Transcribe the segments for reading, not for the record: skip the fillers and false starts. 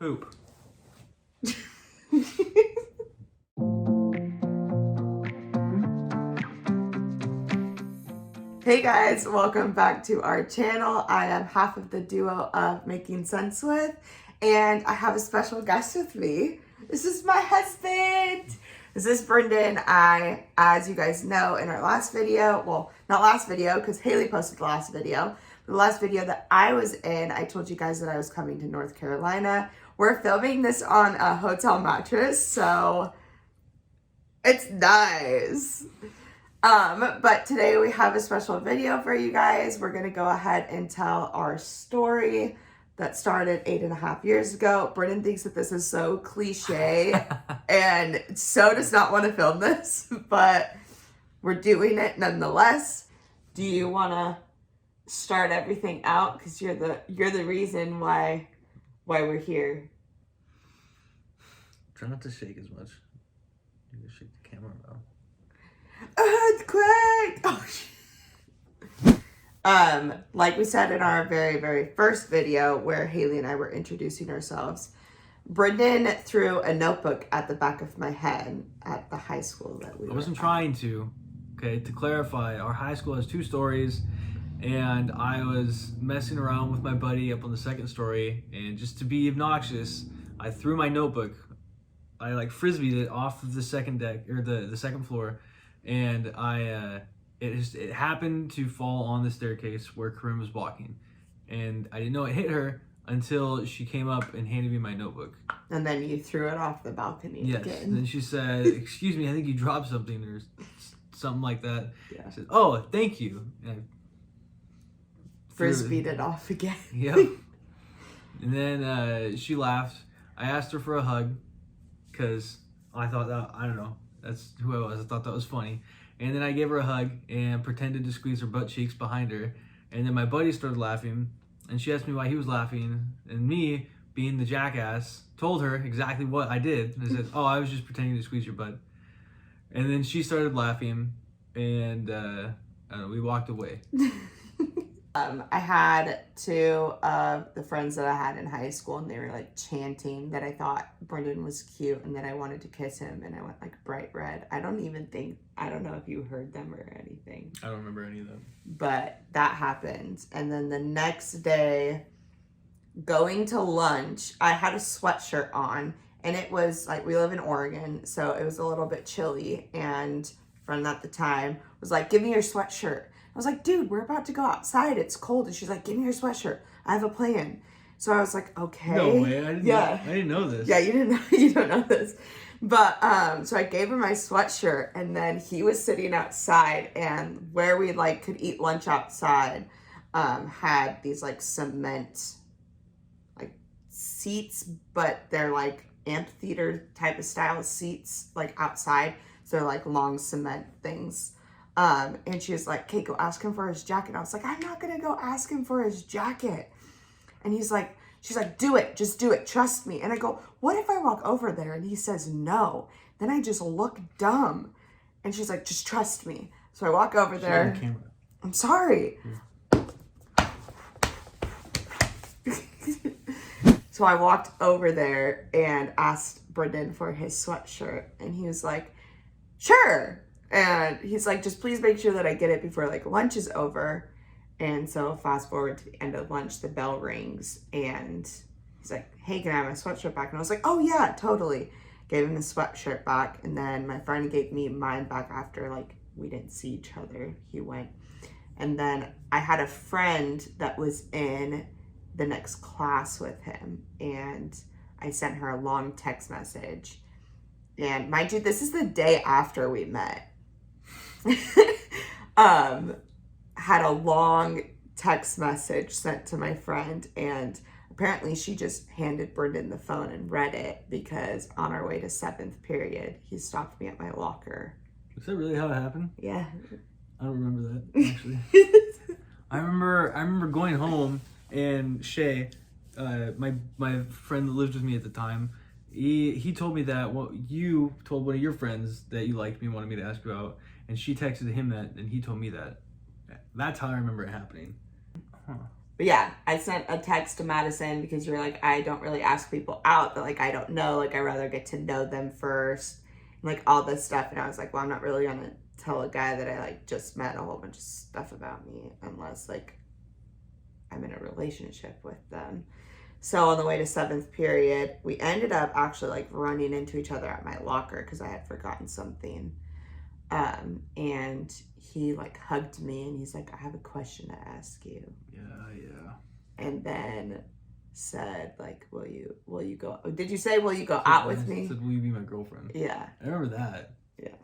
Poop. Hey guys, welcome back to our channel. I am half of the duo of Making Sense with, and I have a special guest with me. This is my husband. This is Brinden. As you guys know in our last video, well, not last video because Haley posted the last video, but the last video that I was in, I told you guys that I was coming to North Carolina. We're filming this on a hotel mattress, so it's nice. But today we have a special video for you guys. We're going to go ahead and tell our story that started 8.5 years ago. Brinden thinks that this is so cliche and so does not want to film this, but we're doing it nonetheless. Do you want to start everything out? Because you're the reason why we're here. Try not to shake as much. You can shake the camera around. Earthquake! Oh, like we said in our very, very first video where Haley and I were introducing ourselves, Brinden threw a notebook at the back of my head at the high school that we were I wasn't at. trying to. Okay, to clarify, our high school has 2 stories, and I was messing around with my buddy up on the 2nd story, and just to be obnoxious, I threw my notebook. I frisbeed it off of the second deck, or the second floor, and it happened to fall on the staircase where Corrine was walking, and I didn't know it hit her until she came up and handed me my notebook. And then you threw it off the balcony again. And then she said, "Excuse me, I think you dropped something," or something like that. Yeah. I said, "Oh, thank you." And Frisbeed it off again. Yep. And then she laughed. I asked her for a hug because I thought that, I don't know, that's who I was. I thought that was funny. And then I gave her a hug and pretended to squeeze her butt cheeks behind her. And then my buddy started laughing, and she asked me why he was laughing. And me, being the jackass, told her exactly what I did. I said, "Oh, I was just pretending to squeeze your butt." And then she started laughing, and I don't know, we walked away. I had 2 of the friends that I had in high school, and they were like chanting that I thought Brinden was cute and that I wanted to kiss him, and I went like bright red. I don't know if you heard them or anything. I don't remember any of them. But that happened. And then the next day, going to lunch, I had a sweatshirt on, and it was like, we live in Oregon, so it was a little bit chilly, and a friend at the time was like, "Give me your sweatshirt." I was like, "Dude, we're about to go outside. It's cold." And she's like, "Give me your sweatshirt. I have a plan." So I was like, "Okay." No way. I didn't know this. Yeah, you don't know this. But so I gave him my sweatshirt, and then he was sitting outside, and where we could eat lunch outside had these cement seats, but they're amphitheater type of style seats outside. So they're long cement things. And she was like, "Okay, go ask him for his jacket." I was like, "I'm not gonna go ask him for his jacket." And she's like, "Do it, just do it, trust me." And I go, "What if I walk over there and he says no? Then I just look dumb." And she's like, "Just trust me." So I walk over there. The camera. I'm sorry. So I walked over there and asked Brinden for his sweatshirt, and he was like, "Sure." And he's like, "Just please make sure that I get it before lunch is over." And so fast forward to the end of lunch, the bell rings, and he's like, "Hey, can I have my sweatshirt back?" And I was like, "Oh yeah, totally." Gave him the sweatshirt back, and then my friend gave me mine back after we didn't see each other. He went. And then I had a friend that was in the next class with him, and I sent her a long text message. And mind you, this is the day after we met. Had a long text message sent to my friend, and apparently she just handed Brinden the phone and read it, because on our way to 7th period, he stopped me at my locker. Is that really how it happened? Yeah. I don't remember that, actually. I remember going home, and Shay, my friend that lived with me at the time, he told me that you told one of your friends that you liked me and wanted me to ask you out, and she texted him that, and he told me that. That's how I remember it happening. Huh. But yeah, I sent a text to Madison because you're like, I don't really ask people out that like I don't know. Like I rather get to know them first. And, like all this stuff. And I was like, well, I'm not really gonna tell a guy that I like just met a whole bunch of stuff about me unless like I'm in a relationship with them. So on the way to 7th period, we ended up actually like running into each other at my locker because I had forgotten something. And he like hugged me and he's like, I have a question to ask you. Yeah. And then said like, will you go, did you say, will you go out with me? Said, will you be my girlfriend? Yeah. I remember that. Yeah.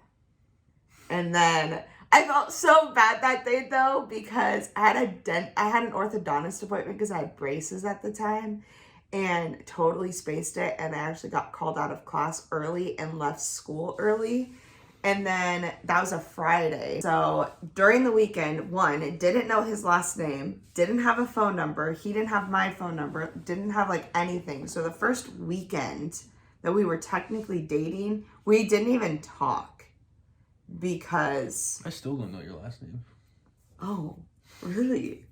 And then I felt so bad that day though, because I had an orthodontist appointment because I had braces at the time and totally spaced it. And I actually got called out of class early and left school early. And then that was a Friday. So during the weekend, didn't know his last name, didn't have a phone number. He didn't have my phone number, didn't have like anything. So the first weekend that we were technically dating, we didn't even talk because... I still don't know your last name. Oh, really?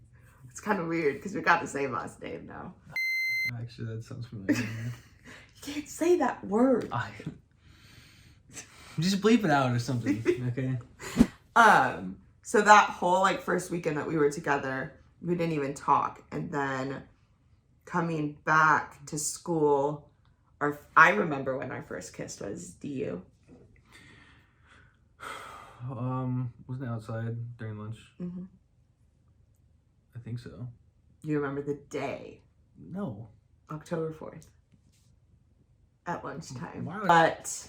It's kind of weird because we got the same last name now. Actually, that sounds familiar. You can't say that word. Just bleep it out or something, okay? So that whole like first weekend that we were together, we didn't even talk. And then coming back to school, I remember when our first kiss was. Do you? Wasn't it outside during lunch? Mm-hmm. I think so. You remember the day? No. October 4th. At lunchtime. Why would... But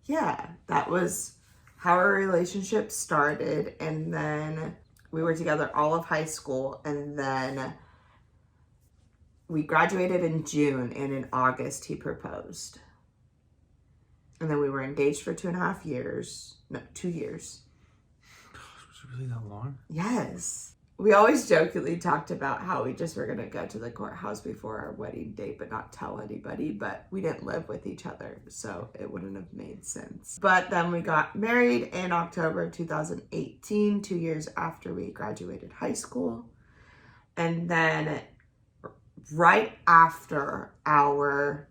yeah, that was how our relationship started. And then we were together all of high school. And then we graduated in June. And in August, he proposed. And then we were engaged for 2.5 years. No, 2 years. Was it really that long? Yes. We always jokingly talked about how we just were going to go to the courthouse before our wedding date, but not tell anybody. But we didn't live with each other, so it wouldn't have made sense. But then we got married in October 2018, 2 years after we graduated high school. And then right after our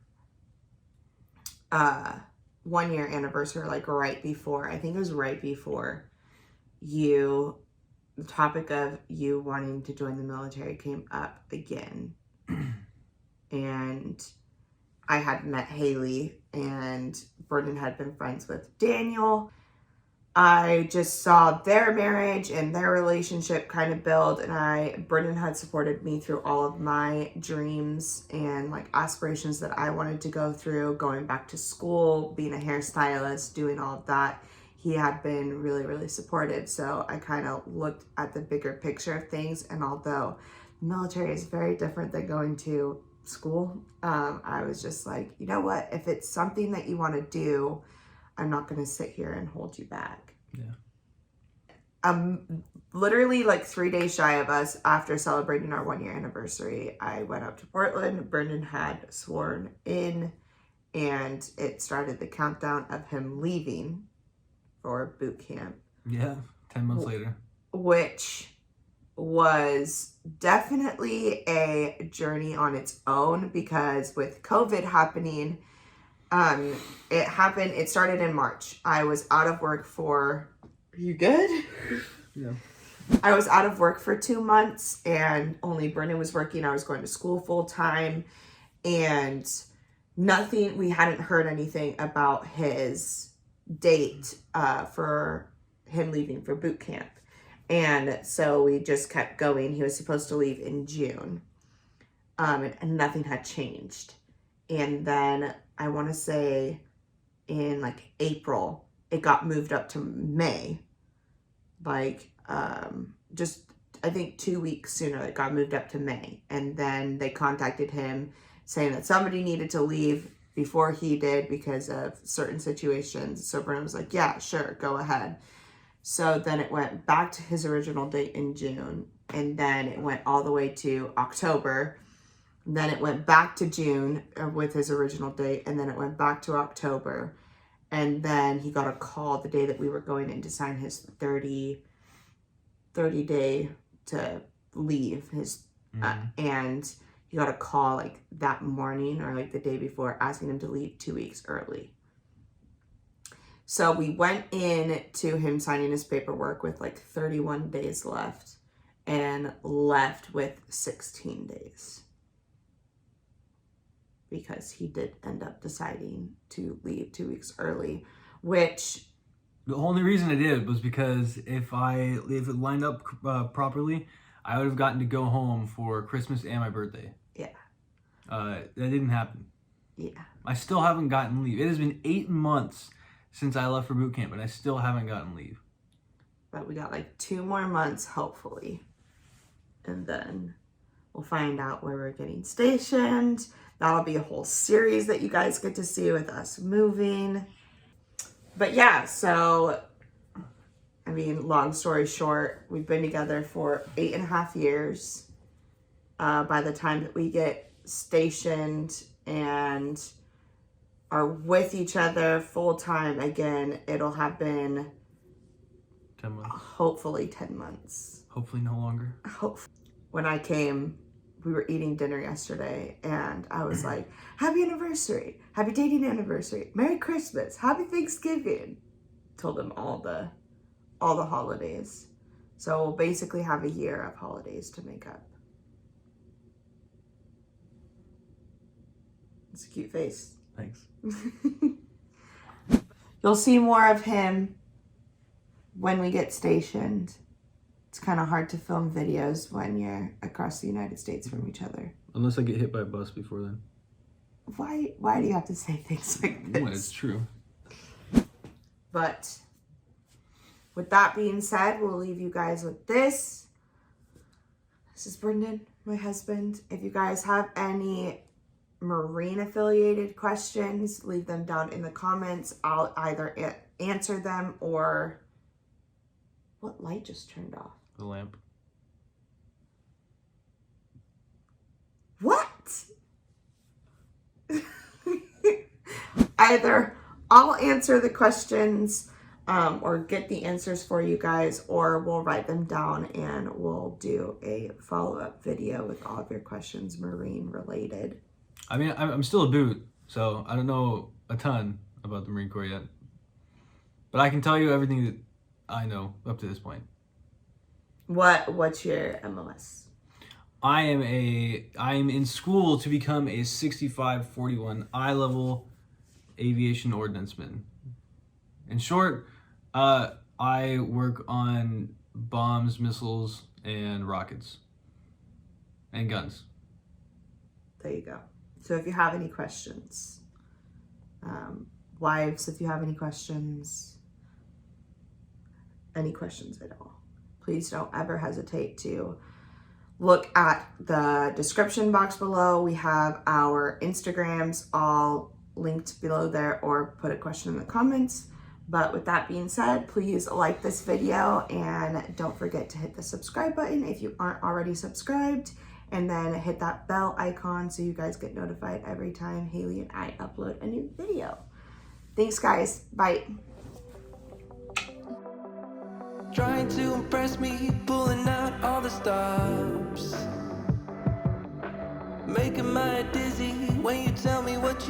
1 year anniversary, like right before, I think it was right before the topic of you wanting to join the military came up again. And I had met Haley and Brinden had been friends with Daniel. I just saw their marriage and their relationship kind of build, and Brinden had supported me through all of my dreams and like aspirations that I wanted to go through, going back to school, being a hairstylist, doing all of that. He had been really, really supportive. So I kind of looked at the bigger picture of things. And although the military is very different than going to school, I was just like, you know what? If it's something that you want to do, I'm not going to sit here and hold you back. Yeah. Literally like 3 days shy of us after celebrating our 1 year anniversary, I went up to Portland. Brinden had sworn in, and it started the countdown of him leaving for boot camp. Yeah, 10 months later. Which was definitely a journey on its own, because with COVID happening, it started in March. I was out of work for... You good? Yeah. I was out of work for 2 months, and only Brinden was working. I was going to school full time, and we hadn't heard anything about his date for him leaving for boot camp. And so we just kept going. He was supposed to leave in June, and nothing had changed. And then I want to say in like April, it got moved up to May. Like, just, I think 2 weeks sooner, it got moved up to May. And then they contacted him saying that somebody needed to leave before he did because of certain situations. So Brinden was like, yeah, sure, go ahead. So then it went back to his original date in June. And then it went all the way to October. And then it went back to June with his original date. And then it went back to October. And then he got a call the day that we were going in to sign his 30 day to leave, his And he got a call like that morning or like the day before asking him to leave 2 weeks early. So we went in to him signing his paperwork with like 31 days left and left with 16 days. Because he did end up deciding to leave 2 weeks early, which... The only reason I did was because if it lined up properly, I would have gotten to go home for Christmas and my birthday. Yeah. That didn't happen. Yeah. I still haven't gotten leave. It has been 8 months since I left for boot camp, and I still haven't gotten leave. But we got like 2 more months, hopefully. And then we'll find out where we're getting stationed. That'll be a whole series that you guys get to see with us moving. But yeah, so, I mean, long story short, we've been together for 8.5 years. By the time that we get stationed and are with each other full time again, it'll have been 10 months. Hopefully 10 months. Hopefully no longer. When I came, we were eating dinner yesterday and I was like, happy anniversary, happy dating anniversary, Merry Christmas, happy Thanksgiving. Told him all the holidays. So we'll basically have a year of holidays to make up. It's a cute face. Thanks. You'll see more of him when we get stationed. It's kind of hard to film videos when you're across the United States from each other. Unless I get hit by a bus before then. Why do you have to say things like this? Well, it's true. But with that being said, we'll leave you guys with this. This is Brinden, my husband. If you guys have any Marine affiliated questions, leave them down in the comments. I'll either answer them or... What light just turned off? The lamp. What? Either I'll answer the questions or get the answers for you guys, or we'll write them down and we'll do a follow-up video with all of your questions Marine related. I mean, I'm still a boot, so I don't know a ton about the Marine Corps yet. But I can tell you everything that I know up to this point. What's your MOS? I am in school to become a 6541 I-level aviation ordnanceman. In short, I work on bombs, missiles, and rockets. And guns. There you go. So if you have any questions, wives, if you have any questions at all, please don't ever hesitate to look at the description box below. We have our Instagrams all linked below there, or put a question in the comments. But with that being said, please like this video and don't forget to hit the subscribe button if you aren't already subscribed, and then hit that bell icon so you guys get notified every time Haley and I upload a new video. Thanks guys, bye. Trying to impress me, pulling out all the stops, making my head dizzy when you tell me what you